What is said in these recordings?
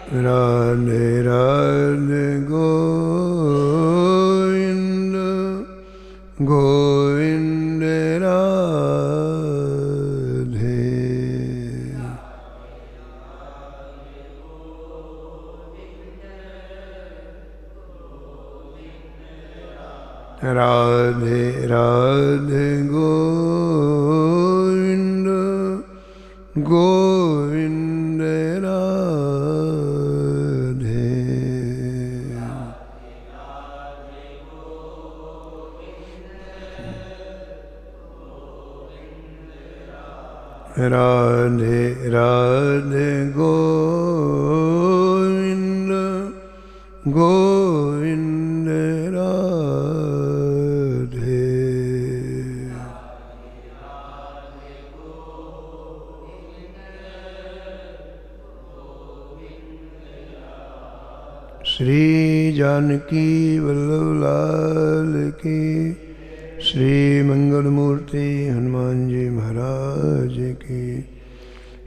राधे राधे गोविंद गोविंद राधे। राधे राधे गोविंद गोविंद राधे। राधे राधे गोविंद गोविंद राधे। श्री जानकी वल्लभ लाल की, श्री मंगल मूर्ति हनुमान जी महाराज की,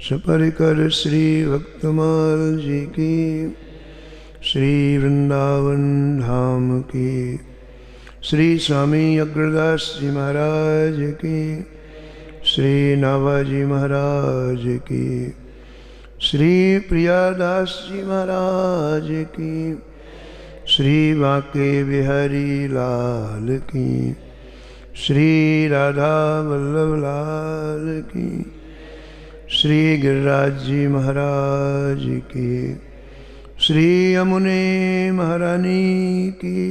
सपरिकर श्री भक्तमाल जी की, श्री वृंदावन धाम की, श्री स्वामी अग्रदास जी महाराज की, श्री नाभाजी महाराज की, श्री प्रियादास जी महाराज की, श्री बांके बिहारी लाल की, श्री राधा वल्लभ लाल की, श्री गिरिराज जी महाराज की, श्री यमुने महारानी की,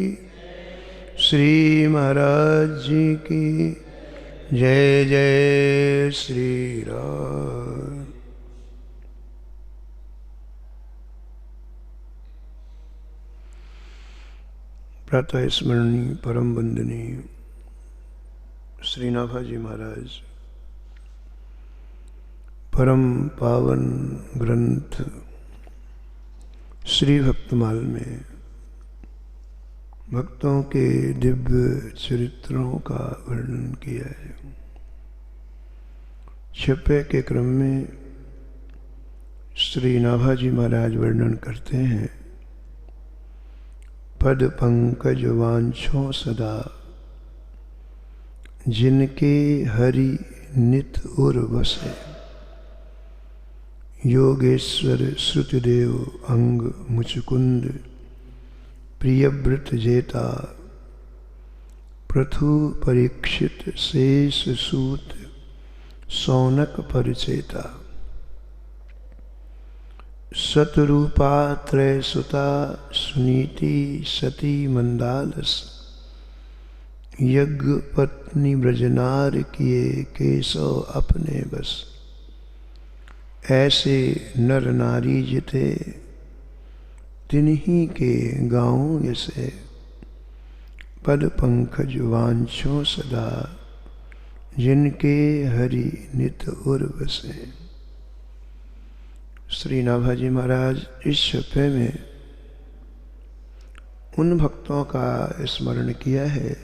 श्री महाराज जी की जय जय श्री राम। प्रातः स्मरणीय परम वंदनीय श्री नाभाजी महाराज परम पावन ग्रंथ श्री भक्तमाल में भक्तों के दिव्य चरित्रों का वर्णन किया है। छप्पे के क्रम में श्री नाभाजी महाराज वर्णन करते हैं, पद पंकज वांछों सदा जिनके हरि नित उर बसे, योगेश्वर श्रुतिदेव अंग मुचकुंद प्रियव्रत जेता, पृथु परीक्षित शेष सूत सौनक परिचेता, सतरूपा त्रय सुता सुनीति सती मंदालस, यज्ञ पत्नी ब्रजनार किए केशव अपने बस, ऐसे नर नारी जिते तिन्हीं के गाँव यसे, पद पंकज वांछों सदा जिनके हरि नित उर बसे। श्री नाभाजी महाराज इस छप्पे में उन भक्तों का स्मरण किया है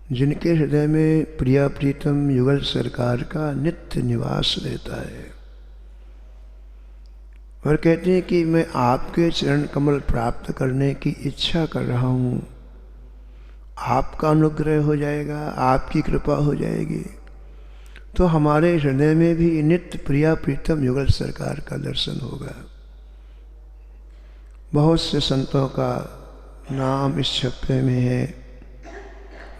जिनके हृदय में प्रिया प्रीतम युगल सरकार का नित्य निवास रहता है, और कहते हैं कि मैं आपके चरण कमल प्राप्त करने की इच्छा कर रहा हूँ, आपका अनुग्रह हो जाएगा, आपकी कृपा हो जाएगी तो हमारे हृदय में भी नित्य प्रिया प्रीतम युगल सरकार का दर्शन होगा। बहुत से संतों का नाम इस छप्पे में है।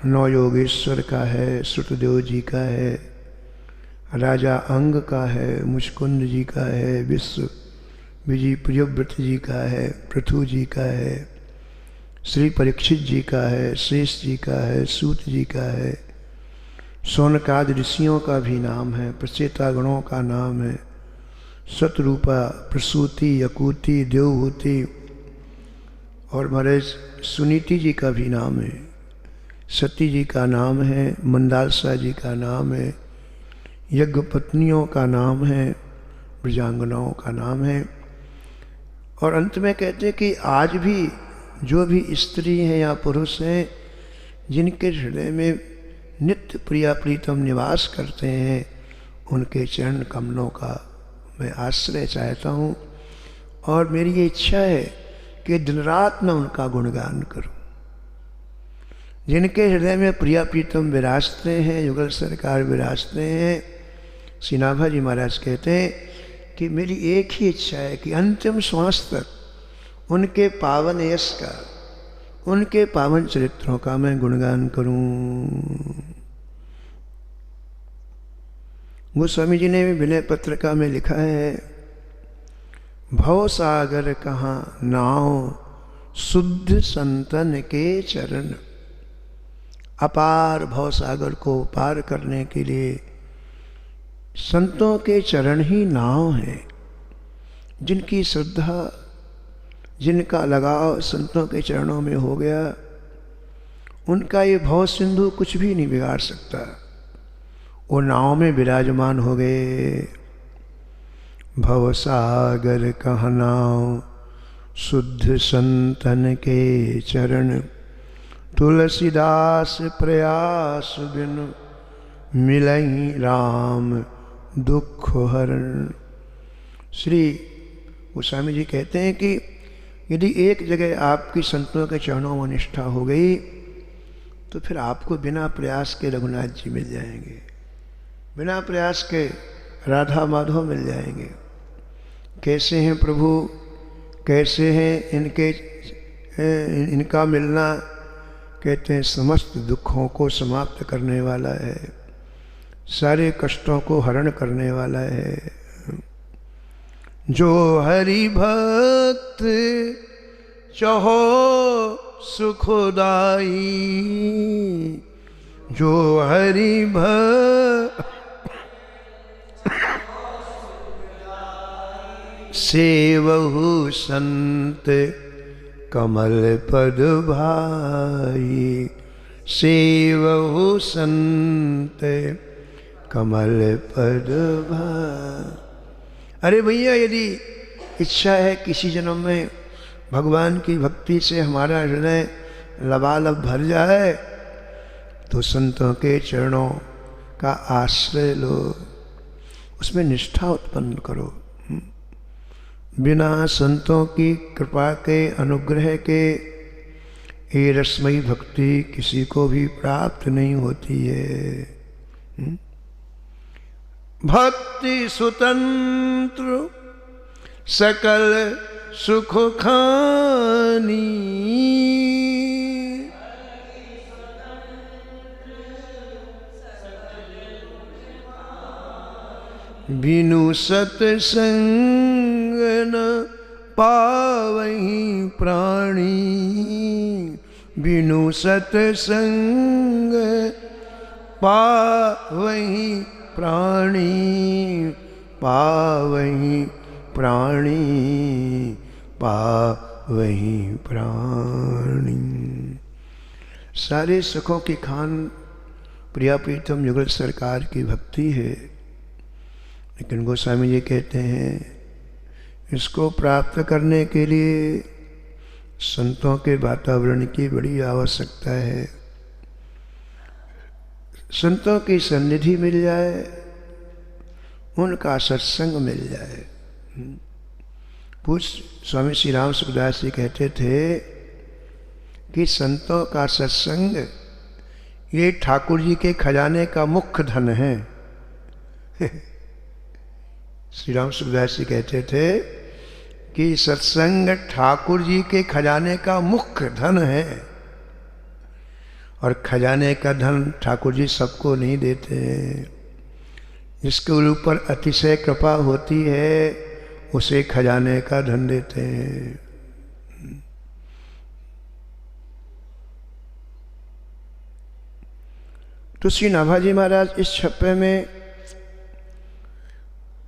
नौ योगेश्वर का है, श्रुतदेव जी का है, राजा अंग का है, मुचकुंद जी का है, विश्व विजय प्रियव्रत जी का है, पृथु जी का है, श्री परीक्षित जी का है, शेष जी का है, सूत जी का है, सौनकादि ऋषियों का भी नाम है, प्रचेता गणों का नाम है, सतरूपा प्रसूति यकूति देवहूति, और महाराज सुनीति जी का भी नाम है, सती जी का नाम है, मंदालसा जी का नाम है, यज्ञ पत्नियों का नाम है, ब्रजांगनाओं का नाम है। और अंत में कहते हैं कि आज भी जो भी स्त्री हैं या पुरुष हैं जिनके हृदय में नित्य प्रिया प्रीतम निवास करते हैं, उनके चरण कमलों का मैं आश्रय चाहता हूँ और मेरी ये इच्छा है कि दिन रात मैं उनका गुणगान करूं। जिनके हृदय में प्रिया प्रीतम विराजते हैं, युगल सरकार विराजते हैं, श्री नाभा जी महाराज कहते हैं कि मेरी एक ही इच्छा है कि अंतिम श्वास तक उनके पावन यश का, उनके पावन चरित्रों का मैं गुणगान करूं। गोस्वामी जी ने भी विनय पत्रिका में लिखा है, भव सागर कहाँ नाव शुद्ध संतन के चरण। अपार भव सागर को पार करने के लिए संतों के चरण ही नाव है। जिनकी श्रद्धा, जिनका लगाव संतों के चरणों में हो गया, उनका ये भव सिंधु कुछ भी नहीं बिगाड़ सकता। वो नाव में विराजमान हो गए। भव सागर कहाँ नाव शुद्ध संतन के चरण। तुलसीदास प्रयास बिन मिलई राम दुख हरण। श्री गोस्वामी जी कहते हैं कि यदि एक जगह आपकी संतों के चरणों में निष्ठा हो गई तो फिर आपको बिना प्रयास के रघुनाथ जी मिल जाएंगे, बिना प्रयास के राधा माधव मिल जाएंगे। कैसे हैं प्रभु, कैसे हैं इनका मिलना? कहते हैं समस्त दुखों को समाप्त करने वाला है, सारे कष्टों को हरण करने वाला है। जो हरि भक्त चहो सुखदाई, जो हरि भक्त सेवहु संत कमल पद भाई। सेवहु संत कमल पद भाई। अरे भैया, यदि इच्छा है किसी जन्म में भगवान की भक्ति से हमारा हृदय लबालब भर जाए तो संतों के चरणों का आश्रय लो, उसमें निष्ठा उत्पन्न करो। बिना संतों की कृपा के, अनुग्रह के ये रसमयी भक्ति किसी को भी प्राप्त नहीं होती है। भक्ति स्वतंत्र सकल सुख खानी। बिनु सत्संग न पावहि प्राणी। बिनु सत्संग पावहि प्राणी। पावहि प्राणी। पावहि प्राणी। सारे सुखों की खान प्रिया प्रीतम युगल सरकार की भक्ति है। लेकिन गोस्वामी जी कहते हैं इसको प्राप्त करने के लिए संतों के वातावरण की बड़ी आवश्यकता है। संतों की सन्निधि मिल जाए, उनका सत्संग मिल जाए। पूज्य स्वामी श्री राम सुखदास जी कहते थे कि संतों का सत्संग ये ठाकुर जी के खजाने का मुख्य धन है। श्री राम सुखदास जी कहते थे कि सत्संग ठाकुर जी के खजाने का मुख्य धन है। और खजाने का धन ठाकुर जी सबको नहीं देते। जिसके ऊपर अतिशय कृपा होती है उसे खजाने का धन देते हैं। तो श्री नाभाजी महाराज इस छप्पे में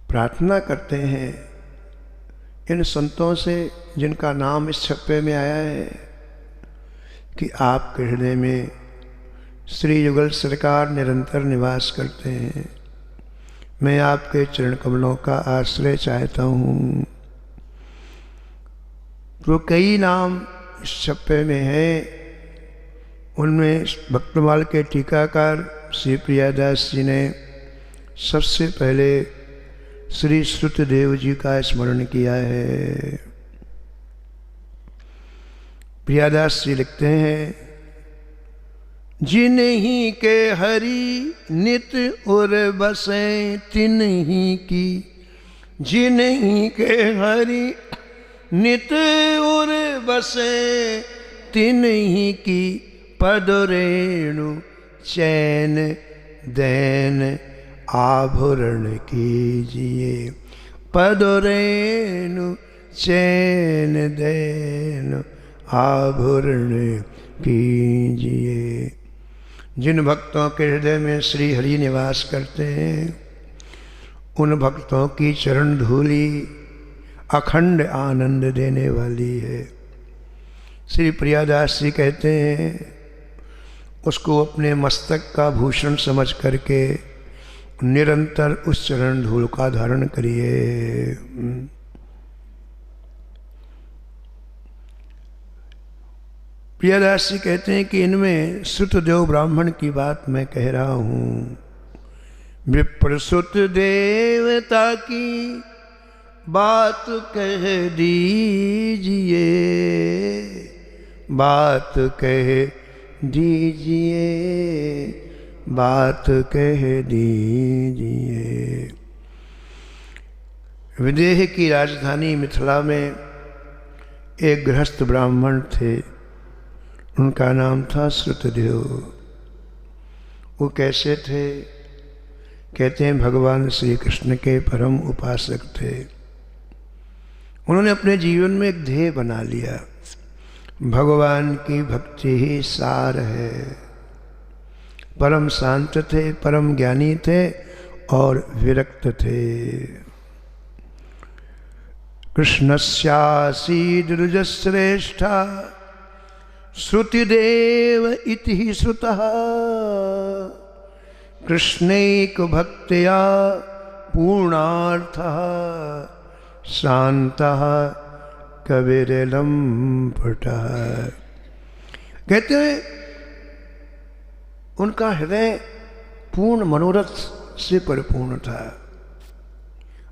प्रार्थना करते हैं इन संतों से जिनका नाम इस छप्पे में आया है कि आपके हृदय में श्री युगल सरकार निरंतर निवास करते हैं। मैं आपके चरण कमलों का आश्रय चाहता हूँ। तो कई नाम इस छप्पे में हैं। उनमें भक्तमाल के टीकाकार श्री प्रियादास जी ने सबसे पहले श्री श्रुतदेव जी का स्मरण किया है। प्रियादास जी लिखते हैं, जिन्हीं के हरि नित उर बसे तिन्हीं की, जिन्हीं के हरि नित उर बसे तिन्हीं की, पद रेणु चैन दैन आभूषण कीजिए, पद रेणु चैन दैन आभूषण कीजिए। जिन भक्तों के हृदय में श्री हरि निवास करते हैं, उन भक्तों की चरण धूलि अखंड आनंद देने वाली है। श्री प्रियादास जी कहते हैं, उसको अपने मस्तक का भूषण समझ करके निरंतर उस चरण धूल का धारण करिए। प्रियादास जी कहते हैं कि इनमें श्रुतदेव ब्राह्मण की बात मैं कह रहा हूँ। विप्र सुत देवता की बात कह दीजिए, बात कह दीजिए, बात कह दीजिए। विदेह की राजधानी मिथिला में एक गृहस्थ ब्राह्मण थे, उनका नाम था श्रुतदेव। वो कैसे थे? कहते हैं भगवान श्री कृष्ण के परम उपासक थे। उन्होंने अपने जीवन में एक ध्येय बना लिया, भगवान की भक्ति ही सार है। परम शांत थे, परम ज्ञानी थे और विरक्त थे। कृष्णस्यासीद रुजश्रेष्ठा श्रुतिदेव इति श्रुतः, कृष्णैक भक्त्या पूर्णार्थः शान्तः कविर्लम्पटः। कहते हैं उनका हृदय पूर्ण मनोरथ से परिपूर्ण था।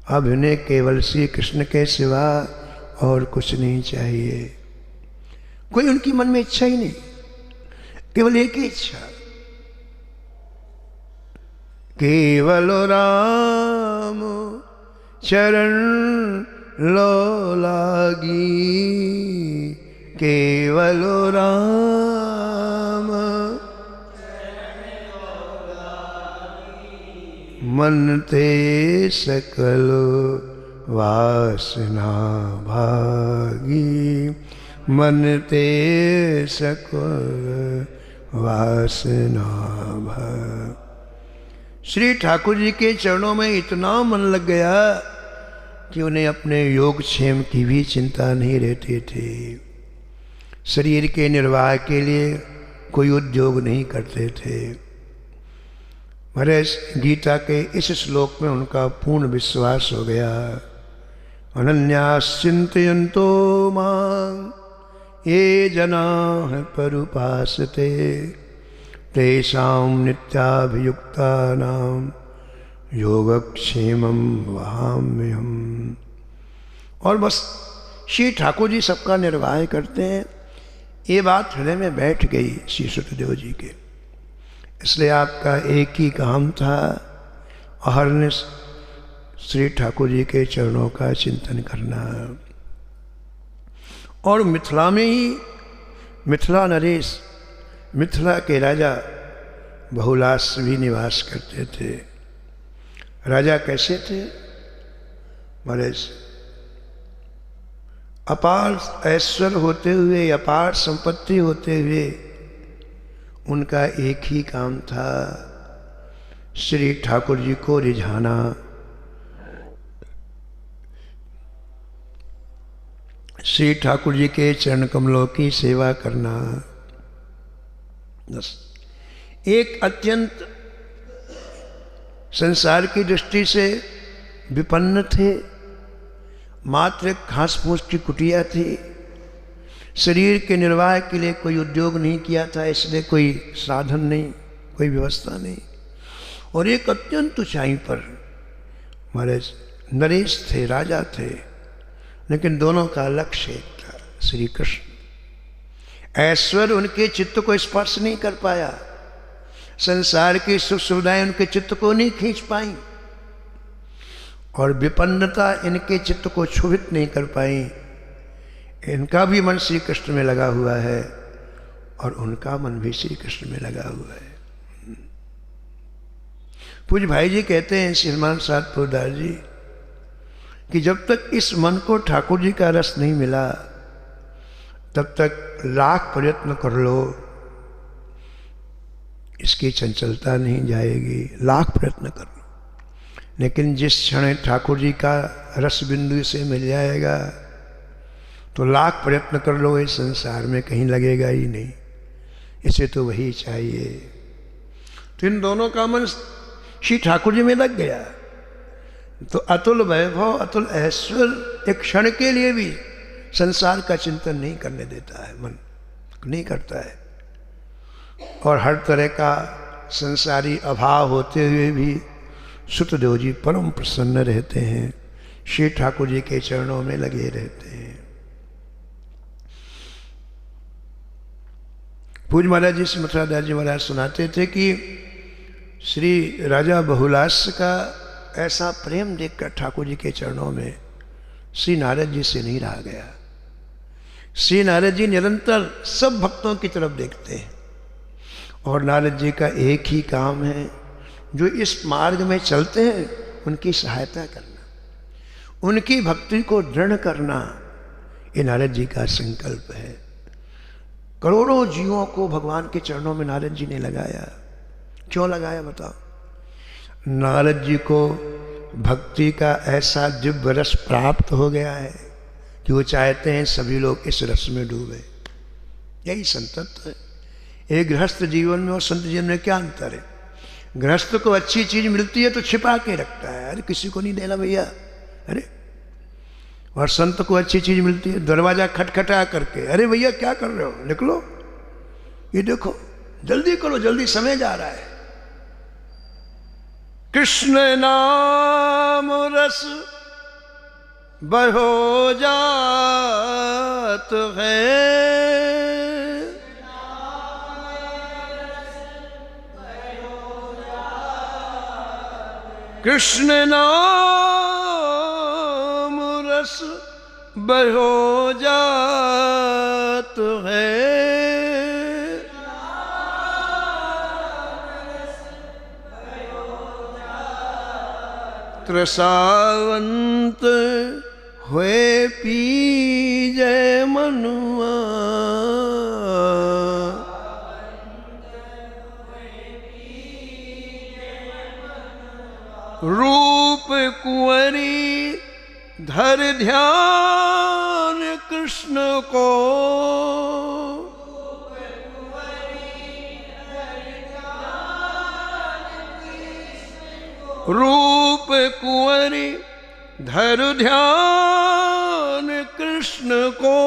अब इन्हें केवल श्री कृष्ण के सिवा और कुछ नहीं चाहिए। कोई उनकी मन में इच्छा ही नहीं, केवल एक ही इच्छा, केवल राम चरण लो लागी, केवल राम मन ते सकल वासना भागी, मन ते सकल वासना भागी। श्री ठाकुर जी के चरणों में इतना मन लग गया कि उन्हें अपने योगक्षेम की भी चिंता नहीं रहती थी। शरीर के निर्वाह के लिए कोई उद्योग नहीं करते थे। महाराज गीता के इस श्लोक में उनका पूर्ण विश्वास हो गया। अनन्याश्चिन्तयन्तो मां ये जनाः परुपासते तेषां नित्याभियुक्तानां योगक्षेमं वहाम्यहम्। और बस श्री ठाकुर जी सबका निर्वाह करते हैं, ये बात हृदय में बैठ गई श्री श्रुतदेव जी के। इसलिए आपका एक ही काम था, अहर्निश श्री ठाकुर जी के चरणों का चिंतन करना। और मिथिला में ही मिथिला नरेश, मिथिला के राजा बहुलास भी निवास करते थे। राजा कैसे थे? महाराज अपार ऐश्वर्य होते हुए, अपार संपत्ति होते हुए, उनका एक ही काम था, श्री ठाकुर जी को रिझाना, श्री ठाकुर जी के चरण कमलों की सेवा करना। एक अत्यंत संसार की दृष्टि से विपन्न थे, मात्र घास फूस की कुटिया थी, शरीर के निर्वाह के लिए कोई उद्योग नहीं किया था, इसलिए कोई साधन नहीं, कोई व्यवस्था नहीं। और एक अत्यंत ऊंचाई पर महाराज नरेश थे, राजा थे, लेकिन दोनों का लक्ष्य एक था, श्री कृष्ण। ऐश्वर्य उनके चित्त को स्पर्श नहीं कर पाया, संसार की सुख सुविधाएं उनके चित्त को नहीं खींच पाई, और विपन्नता इनके चित्त को क्षुभित नहीं कर पाई। इनका भी मन श्री कृष्ण में लगा हुआ है और उनका मन भी श्री कृष्ण में लगा हुआ है। पूज्य भाई जी कहते हैं श्रीमान सातपुरदास जी कि जब तक इस मन को ठाकुर जी का रस नहीं मिला तब तक लाख प्रयत्न कर लो, इसकी चंचलता नहीं जाएगी, लाख प्रयत्न कर लो। लेकिन जिस क्षण ठाकुर जी का रस बिंदु से मिल जाएगा तो लाख प्रयत्न कर लो, इस संसार में कहीं लगेगा ही नहीं। इसे तो वही चाहिए। तो इन दोनों का मन श्री ठाकुर जी में लग गया तो अतुल वैभव, अतुल ऐश्वर्य एक क्षण के लिए भी संसार का चिंतन नहीं करने देता है, मन नहीं करता है। और हर तरह का संसारी अभाव होते हुए भी सुतदेव जी परम प्रसन्न रहते हैं, श्री ठाकुर जी के चरणों में लगे रहते हैं। पूज्य महाराज जी से मथुरादास जी महाराज सुनाते थे कि श्री राजा बहुलास का ऐसा प्रेम देखकर ठाकुर जी के चरणों में श्री नारद जी से नहीं रहा गया। श्री नारद जी निरंतर सब भक्तों की तरफ देखते हैं और नारद जी का एक ही काम है, जो इस मार्ग में चलते हैं उनकी सहायता करना, उनकी भक्ति को दृढ़ करना, ये नारद जी का संकल्प है। करोड़ों जीवों को भगवान के चरणों में नारद जी ने लगाया। क्यों लगाया बताओ? नारद जी को भक्ति का ऐसा दिव्य रस प्राप्त हो गया है कि वो चाहते हैं सभी लोग इस रस में डूबे। यही संतत्व है। एक गृहस्थ जीवन में और संत जीवन में क्या अंतर है? गृहस्थ को अच्छी चीज मिलती है तो छिपा के रखता है, अरे किसी को नहीं देना भैया, अरे। और संत को अच्छी चीज मिलती है दरवाजा खटखटा करके, अरे भैया क्या कर रहे हो, निकलो, ये देखो, जल्दी करो, जल्दी समय जा रहा है। कृष्ण नाम रस बहो जात है, कृष्ण नाम रस बहो जात है, त्रसावंत हुए पीजे मनुआ, रूप कुंवरी धर ध्यान कृष्ण को, रूप कुंवरी धर ध्यान कृष्ण को,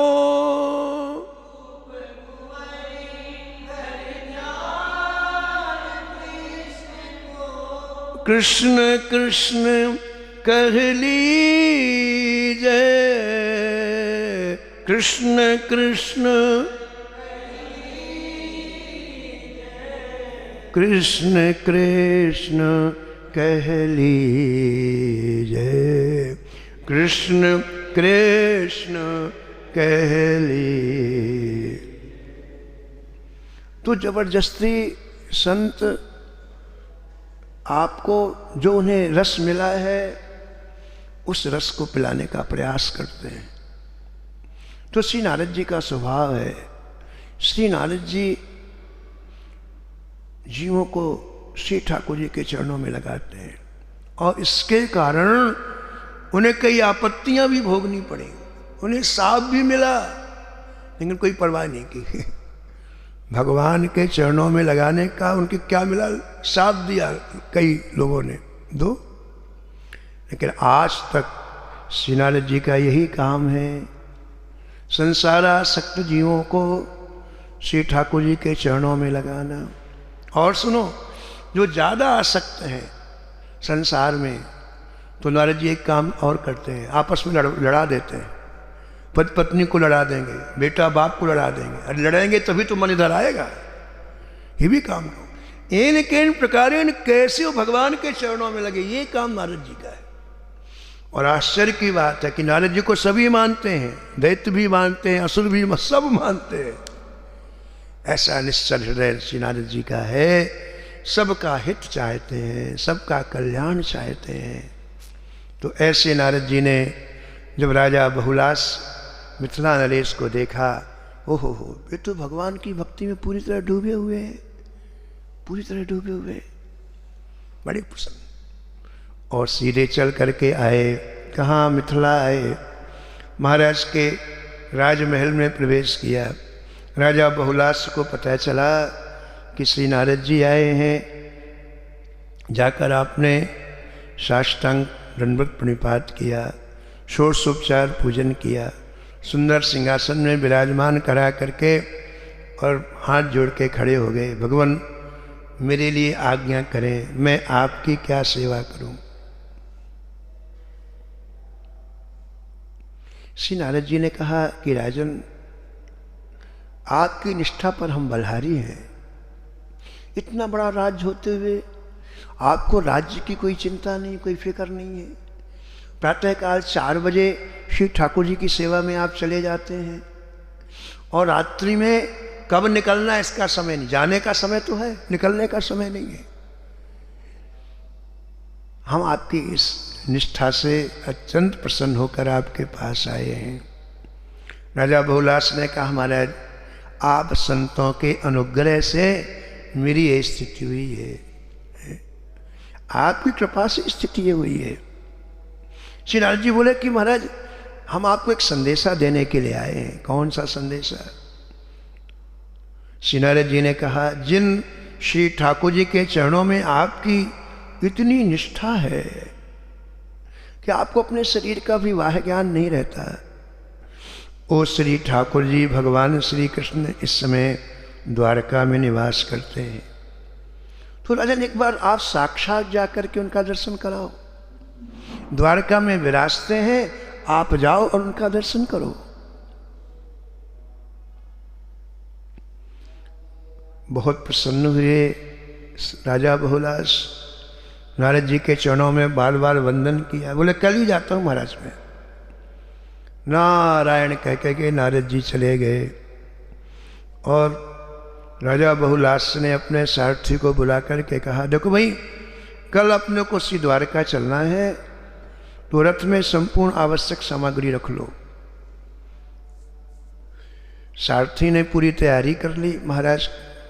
कृष्ण कृष्ण कह लीजय, कृष्ण कृष्ण कृष्ण कृष्ण कह लीजय, कृष्ण कृष्ण कह ली। तो जबरदस्ती संत आपको जो उन्हें रस मिला है उस रस को पिलाने का प्रयास करते हैं। तो श्री नारद जी का स्वभाव है, श्री नारद जी जीवों को श्री ठाकुर जी के चरणों में लगाते हैं और इसके कारण उन्हें कई आपत्तियां भी भोगनी पड़ी। उन्हें साप भी मिला लेकिन कोई परवाह नहीं की। भगवान के चरणों में लगाने का उनके क्या मिला? साथ दिया कई लोगों ने, दो। लेकिन आज तक श्री नारद जी का यही काम है, संसारासक्त जीवों को श्री ठाकुर जी के चरणों में लगाना। और सुनो, जो ज़्यादा आसक्त हैं संसार में, तो नारद जी एक काम और करते हैं, आपस में लड़ा देते हैं। पति पत्नी को लड़ा देंगे, बेटा बाप को लड़ा देंगे। अरे लड़ेंगे तभी तो मन इधर आएगा। ये भी काम करो। इन किन प्रकारेण कैसे वो भगवान के चरणों में लगे, ये काम नारद जी का है। और आश्चर्य की बात है कि नारद जी को सभी मानते हैं, दैत्य भी मानते हैं, असुर भी, सब मानते हैं। ऐसा निश्चल हृदय श्री नारद जी का है। सबका हित चाहते हैं, सबका कल्याण चाहते हैं। तो ऐसे नारद जी ने जब राजा बहुलास मिथिला नरेश को देखा, ओहो हो, ये तो भगवान की भक्ति में पूरी तरह डूबे हुए हैं, पूरी तरह डूबे हुए, बड़े प्रसन्न। और सीधे चल करके आए, कहाँ? मिथिला आए, महाराज के राजमहल में प्रवेश किया। राजा बहुलास को पता चला कि श्री नारद जी आए हैं। जाकर आपने साष्टांग दंडवत प्रणिपात किया, षोडशोपचार पूजन किया, सुंदर सिंहासन में विराजमान करा करके और हाथ जोड़ के खड़े हो गए। भगवान मेरे लिए आज्ञा करें, मैं आपकी क्या सेवा करूं? श्री नारद जी ने कहा कि राजन, आपकी निष्ठा पर हम बलहारी हैं। इतना बड़ा राज्य होते हुए आपको राज्य की कोई चिंता नहीं, कोई फिक्र नहीं है। प्रातःकाल 4 बजे श्री ठाकुर जी की सेवा में आप चले जाते हैं, और रात्रि में कब निकलना है इसका समय नहीं। जाने का समय तो है, निकलने का समय नहीं है। हम आपकी इस निष्ठा से अत्यंत प्रसन्न होकर आपके पास आए हैं। राजा बहुलास ने कहा, महाराज आप संतों के अनुग्रह से मेरी ये स्थिति हुई है, आपकी कृपा से स्थिति ये हुई है। श्री नारद जी बोले कि महाराज हम आपको एक संदेशा देने के लिए आए हैं। कौन सा संदेशा? श्री नारद जी ने कहा, जिन श्री ठाकुर जी के चरणों में आपकी इतनी निष्ठा है कि आपको अपने शरीर का भी वाह ज्ञान नहीं रहता, ओ श्री ठाकुर जी भगवान श्री कृष्ण इस समय द्वारका में निवास करते हैं। तो राजन एक बार आप साक्षात जाकर के उनका दर्शन कराओ। द्वारका में विराजते हैं, आप जाओ और उनका दर्शन करो। बहुत प्रसन्न हुए राजा बहुलास, नारद जी के चरणों में बार बार वंदन किया। बोले कल ही जाता हूँ महाराज में। नारायण कह के नारद जी चले गए। और राजा बहुलास ने अपने सारथी को बुला करके कहा, देखो भाई कल अपने को श्री द्वारका चलना है, तो रथ में संपूर्ण आवश्यक सामग्री रख लो। सारथी ने पूरी तैयारी कर ली महाराज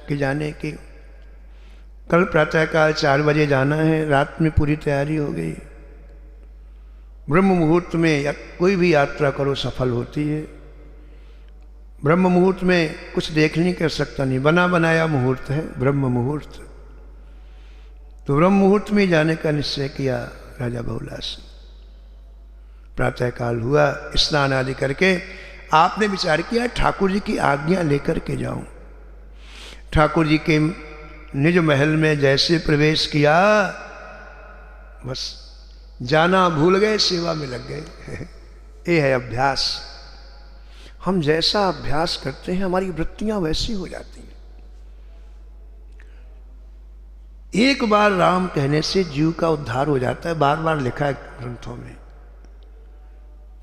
के जाने की। कल प्रातःकाल 4 बजे जाना है, रात में पूरी तैयारी हो गई। ब्रह्म मुहूर्त में या कोई भी यात्रा करो सफल होती है। ब्रह्म मुहूर्त में कुछ देख नहीं कर सकता, नहीं बना बनाया मुहूर्त है ब्रह्म मुहूर्त। तो ब्रह्म मुहूर्त में जाने का निश्चय किया राजा बहुलास। प्रातःकाल हुआ, स्नान आदि करके आपने विचार किया ठाकुर जी की आज्ञा लेकर के जाऊं। ठाकुर जी के निज महल में जैसे प्रवेश किया, बस जाना भूल गए, सेवा में लग गए। ये है अभ्यास। हम जैसा अभ्यास करते हैं हमारी वृत्तियां वैसी हो जाती हैं। एक बार राम कहने से जीव का उद्धार हो जाता है, बार बार लिखा है ग्रंथों में।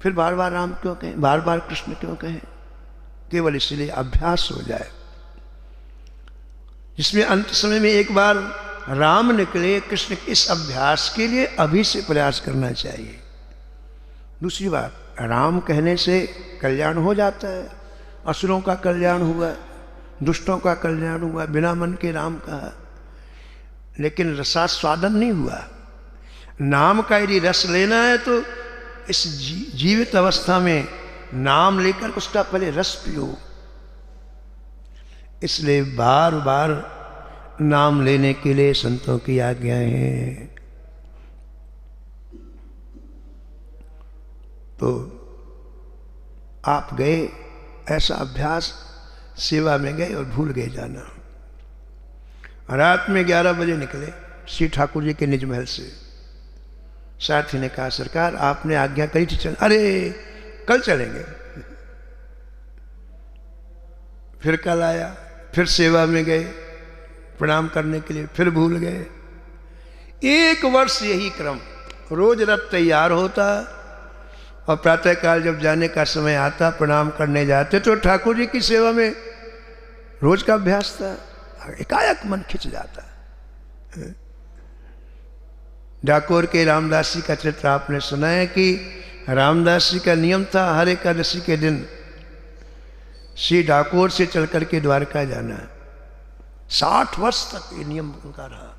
फिर बार बार राम क्यों कहें, बार बार कृष्ण क्यों कहें? केवल इसलिए अभ्यास हो जाए, जिसमें अंत समय में एक बार राम निकले कृष्ण। इस अभ्यास के लिए अभी से प्रयास करना चाहिए। दूसरी बात, राम कहने से कल्याण हो जाता है। असुरों का कल्याण हुआ, दुष्टों का कल्याण हुआ, बिना मन के राम कहा, लेकिन रसास्वादन नहीं हुआ। नाम का यदि रस लेना है तो इस जीवित अवस्था में नाम लेकर उसका पहले रस पियो। इसलिए बार बार नाम लेने के लिए संतों की आज्ञाएं हैं। तो आप गए, ऐसा अभ्यास, सेवा में गए और भूल गए जाना। रात में 11 बजे निकले श्री ठाकुर जी के निज महल से। सारथी ने कहा, सरकार आपने आज्ञा करी थी चल। अरे कल चलेंगे। फिर कल आया, फिर सेवा में गए प्रणाम करने के लिए, फिर भूल गए। 1 वर्ष यही क्रम, रोज रथ तैयार होता और प्रातःकाल जब जाने का समय आता प्रणाम करने जाते तो ठाकुर जी की सेवा में रोज का अभ्यास था। एकाएक मन खिंच जाता। डाकोर के रामदास जी का चरित्र आपने सुना है कि रामदास जी का नियम था हर एकादशी के दिन श्री डाकोर से चल करके द्वारका जाना। 60 वर्ष तक ये नियम उनका रहा।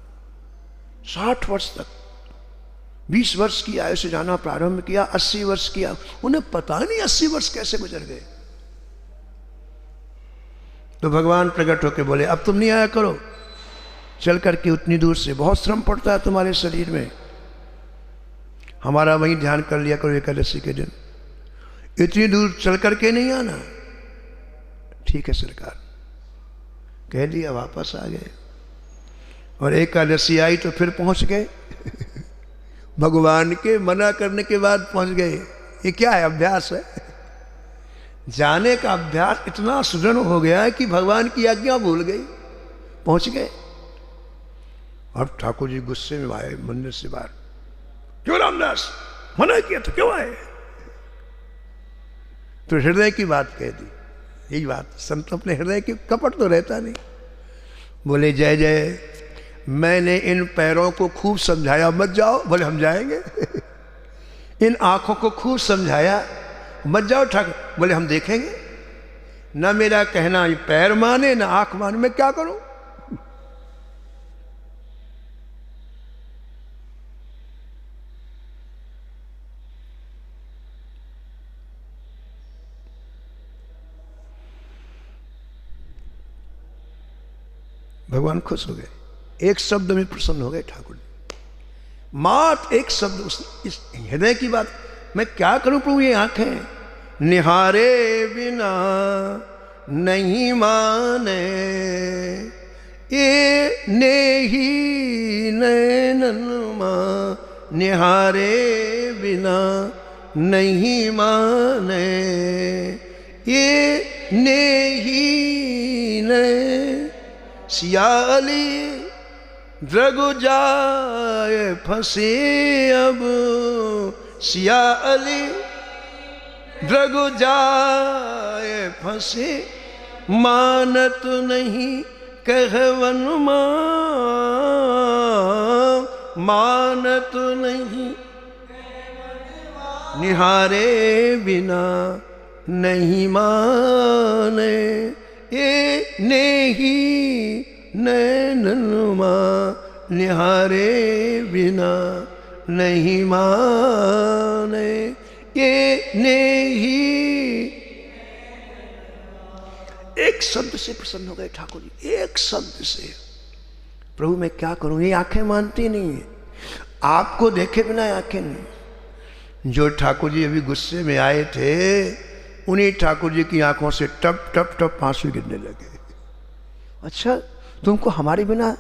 60 वर्ष तक, 20 वर्ष की आयु से जाना प्रारंभ किया, 80 वर्ष किया। उन्हें पता नहीं 80 वर्ष कैसे गुजर गए। तो भगवान प्रकट होकर बोले अब तुम नहीं आया करो, चल करके उतनी दूर से, बहुत श्रम पड़ता है तुम्हारे शरीर में, हमारा वहीं ध्यान कर लिया करो एकादशी के दिन, इतनी दूर चल करके नहीं आना। ठीक है सरकार, कह दिया, वापस आ गए। और एकादशी आई तो फिर पहुंच गए भगवान के मना करने के बाद पहुंच गए। ये क्या है? अभ्यास है। जाने का अभ्यास इतना सुदृढ़ हो गया है कि भगवान की आज्ञा भूल गई, पहुंच गए। अब ठाकुर जी गुस्से में आए मंदिर से बाहर, क्यों रामदास मना किया तो क्यों आए? तो हृदय की बात कह दी। यही बात, संत अपने हृदय की, कपट तो रहता नहीं। बोले जय जय, मैंने इन पैरों को खूब समझाया मत जाओ। बोले हम जाएंगे इन आंखों को खूब समझाया मत जाओ ठाकुर। बोले हम देखेंगे। ना मेरा कहना ये पैर माने ना आंख माने, मैं क्या करूं? भगवान खुश हो गए, एक शब्द में प्रसन्न हो गए ठाकुर जी। मात्र एक शब्द, इस हृदय की बात, मैं क्या करूं प्रभु? ये आंखें निहारे बिना नहीं माने, ये नेही नैनन मां निहारे बिना नहीं माने, ये नेही नैन सियाली द्रगु जाए फंसे अब, सियाली द्रगु जाए फंसे, मानत नहीं कहवन मां, मानत नहीं निहारे बिना नहीं माने, ये नेही नैनन मां निहारे बिना नहीं माने, ये नेही। एक शब्द से प्रसन्न हो गए ठाकुर जी, एक शब्द से। प्रभु मैं क्या करूं, ये आंखें मानती नहीं है, आपको देखे बिना आंखें नहीं। जो ठाकुर जी अभी गुस्से में आए थे उन्हीं ठाकुर जी की आंखों से टप टप टप आंसू गिरने लगे। अच्छा तुमको हमारे बिना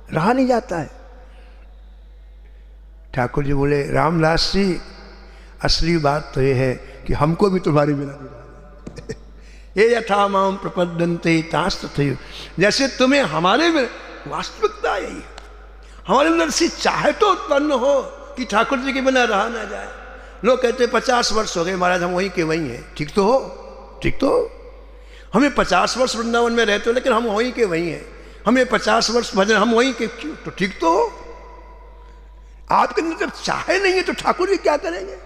रहा नहीं जाता है? ठाकुर जी बोले रामदास जी असली बात तो ये है कि हमको भी तुम्हारे बिना नहीं रहा। ये यथा माम प्रपद्यन्ते तास्तथैव, जैसे तुम्हें हमारे बिना, वास्तविकता यही है। हमारे अंदर से चाहे तो उत्पन्न हो कि ठाकुर जी के बिना रहा ना जाए। लोग कहते 50 वर्ष हो गए महाराज हम वहीं के वहीं हैं। ठीक तो हो, ठीक तो हो। हमें 50 वर्ष वृंदावन में रहते हो लेकिन हम वहीं के वहीं हैं। हमें 50 वर्ष भजन, हम वहीं के, क्यों? तो ठीक तो हो। आपके अंदर जब चाहे नहीं है तो ठाकुर जी क्या करेंगे?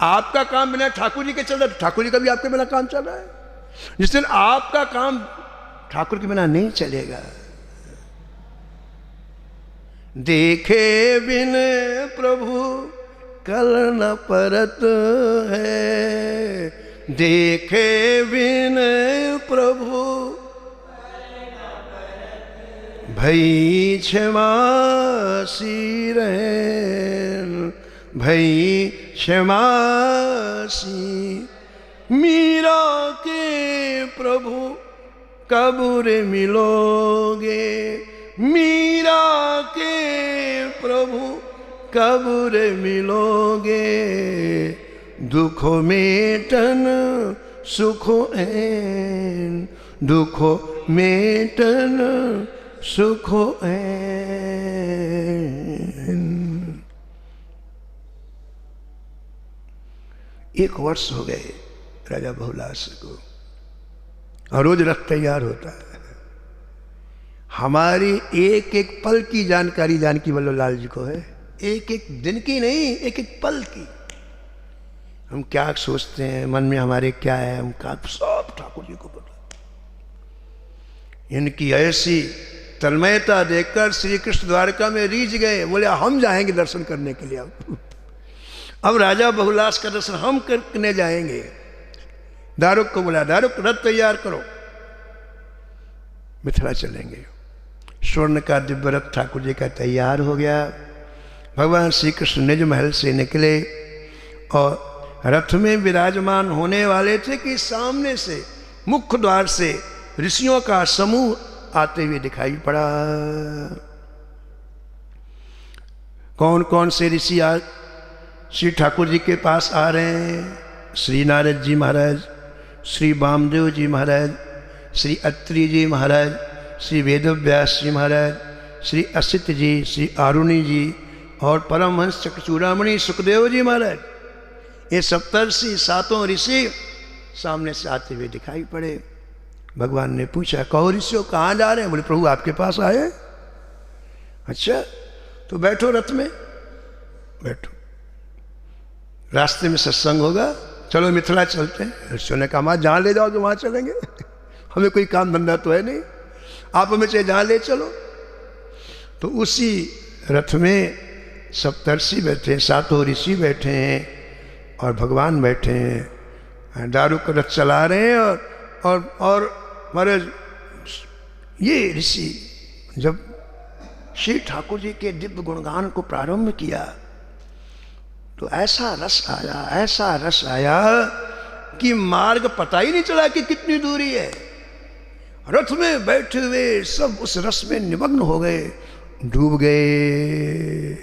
आपका काम बिना ठाकुर जी के चल रहा है तो ठाकुर जी का भी आपके बिना काम चल रहा है। जिस दिन आपका काम ठाकुर के बिना नहीं चलेगा, देखे बिन प्रभु कल न परत है, देखे बिन प्रभु भई क्षमासी रहें, भई क्षमासी। मीरा के प्रभु कब रे मिलोगे, मीरा के प्रभु कब रे मिलोगे, दुख मेटन सुखो ऐन, दुखो मेटन सुखो ऐन। 1 वर्ष हो गए राजा बहुलास को, और रोज रथ तैयार होता है। हमारी एक एक पल की जानकारी जानकी वल्लभ लाल जी को है, एक एक दिन की नहीं, एक एक पल की। हम क्या सोचते हैं, मन में हमारे क्या है, हम क्या, सब ठाकुर जी को पता। इनकी ऐसी तन्मयता देखकर श्री कृष्ण द्वारका में रीझ गए, बोले हम जाएंगे दर्शन करने के लिए। अब राजा बहुलास का दर्शन हम करने जाएंगे। दारुक को बोला, दारुक रथ तैयार करो, मिथिला चलेंगे। स्वर्ण का दिव्य रथ ठाकुर जी का तैयार हो गया। भगवान श्री कृष्ण निज महल से निकले और रथ में विराजमान होने वाले थे कि सामने से मुख्य द्वार से ऋषियों का समूह आते हुए दिखाई पड़ा। कौन कौन से ऋषि आज श्री ठाकुर जी के पास आ रहे हैं? श्री नारद जी महाराज, श्री वामदेव जी महाराज, श्री अत्रि जी महाराज, श्री वेदव्यास जी महाराज, श्री असित जी, श्री आरुणि जी और परमहंस चक्रचूड़ामणि सुखदेव जी महाराज। ये सप्तर्षि, 7 ऋषि सामने से आते हुए दिखाई पड़े। भगवान ने पूछा, कहो ऋषियों कहाँ जा रहे हैं? बोले प्रभु आपके पास आए। अच्छा तो बैठो रथ में, बैठो, रास्ते में सत्संग होगा, चलो मिथिला चलते हैं। ऋषियों ने कहा जहाँ ले जाओगे वहाँ चलेंगे, हमें कोई काम धंधा तो है नहीं, आप हमें चाहे जहाँ ले चलो। तो उसी रथ में सप्तर्षि बैठे, 7 ऋषि बैठे हैं और भगवान बैठे हैं। दारू का रथ चला रहे हैं और महाराज ये ऋषि जब श्री ठाकुर जी के दिव्य गुणगान को प्रारंभ किया तो ऐसा रस आया, ऐसा रस आया कि मार्ग पता ही नहीं चला कि कितनी दूरी है। रथ में बैठे हुए सब उस रस में निमग्न हो गए, डूब गए।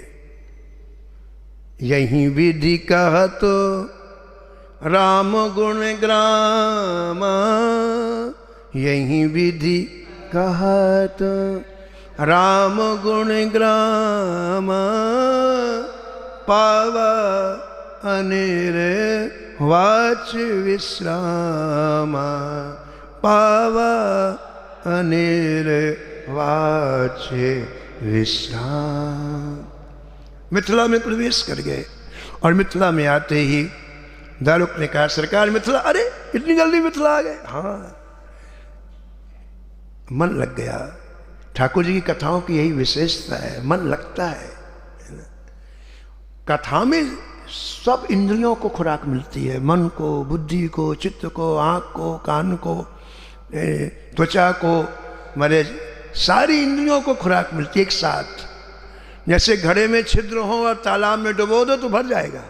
यही विधि कहा तो राम गुण ग्राम, यही विधि कहा तो राम गुण ग्राम, पावा अनिर वाच विश्राम, पावा अनिर वाच विश्राम। मिथिला में प्रवेश कर गए और मिथिला में आते ही दारुक ने कहा, सरकार मिथिला, अरे इतनी जल्दी मिथिला आ गए? हाँ, मन लग गया। ठाकुर जी की कथाओं की यही विशेषता है, मन लगता है। कथा में सब इंद्रियों को खुराक मिलती है, मन को, बुद्धि को, चित्त को, आँख को, कान को, त्वचा को, मारे सारी इंद्रियों को खुराक मिलती है एक साथ। जैसे घड़े में छिद्र हो और तालाब में डुबो दो तो भर जाएगा,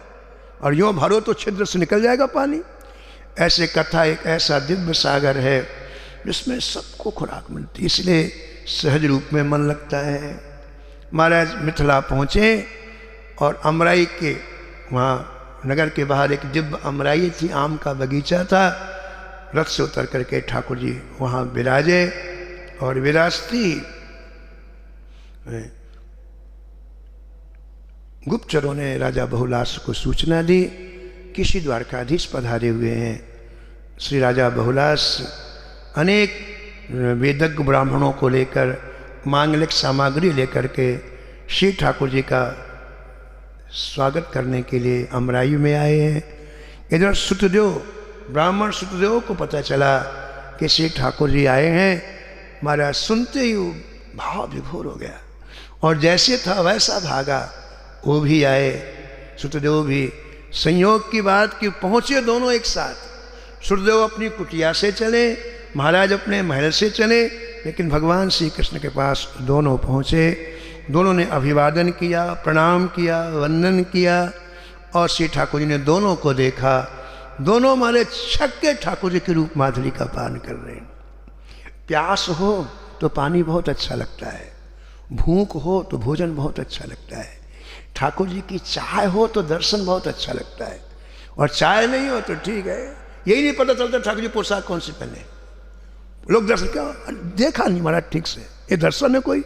और यूँ भरो तो छिद्र से निकल जाएगा पानी। ऐसे कथा एक ऐसा दिव्य सागर है जिसमें सबको खुराक मिलती है, इसलिए सहज रूप में मन लगता है। महाराज मिथिला पहुँचे और अमराई के वहाँ नगर के बाहर एक दिव्य अमराई थी, आम का बगीचा था। रथ से उतर करके ठाकुर जी वहाँ विराजे और विराजती गुप्तचरों ने राजा बहुलास को सूचना दी कि श्री द्वारकाधीश पधारे हुए हैं। श्री राजा बहुलास अनेक वेदज्ञ ब्राह्मणों को लेकर, मांगलिक सामग्री लेकर के श्री ठाकुर जी का स्वागत करने के लिए अमराई में आए हैं। इधर सुतदेव, ब्राह्मण सुतदेव को पता चला कि श्री ठाकुर जी आए हैं। महाराज सुनते ही भाव विभोर हो गया और जैसे था वैसा भागा। वो भी आए, सुतदेव भी। संयोग की बात कि पहुँचे दोनों एक साथ। सुतदेव अपनी कुटिया से चले, महाराज अपने महल से चले, लेकिन भगवान श्री कृष्ण के पास दोनों पहुँचे। दोनों ने अभिवादन किया, प्रणाम किया, वंदन किया और श्री ठाकुर जी ने दोनों को देखा। दोनों हमारे छक्के ठाकुर जी के रूप माधुरी का पान कर रहे हैं। प्यास हो तो पानी बहुत अच्छा लगता है, भूख हो तो भोजन बहुत अच्छा लगता है। ठाकुर जी की चाय हो तो दर्शन बहुत अच्छा लगता है, और चाय नहीं हो तो ठीक है, यही नहीं पता चलता ठाकुर जी पोशाक कौन सी पहने। लोग दर्शन क्या देखा नहीं महाराज ठीक से, ये दर्शन है कोई?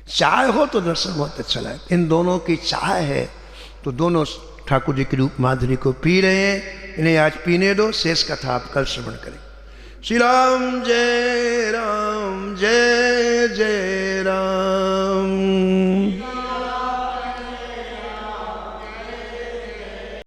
चाय हो तो दर्शन बहुत अच्छा लगे। इन दोनों की चाय है तो दोनों ठाकुर जी की रूप माधुरी को पी रहे हैं। इन्हें आज पीने दो, शेष कथा आप कल श्रवण करें। श्री राम जय जय राम।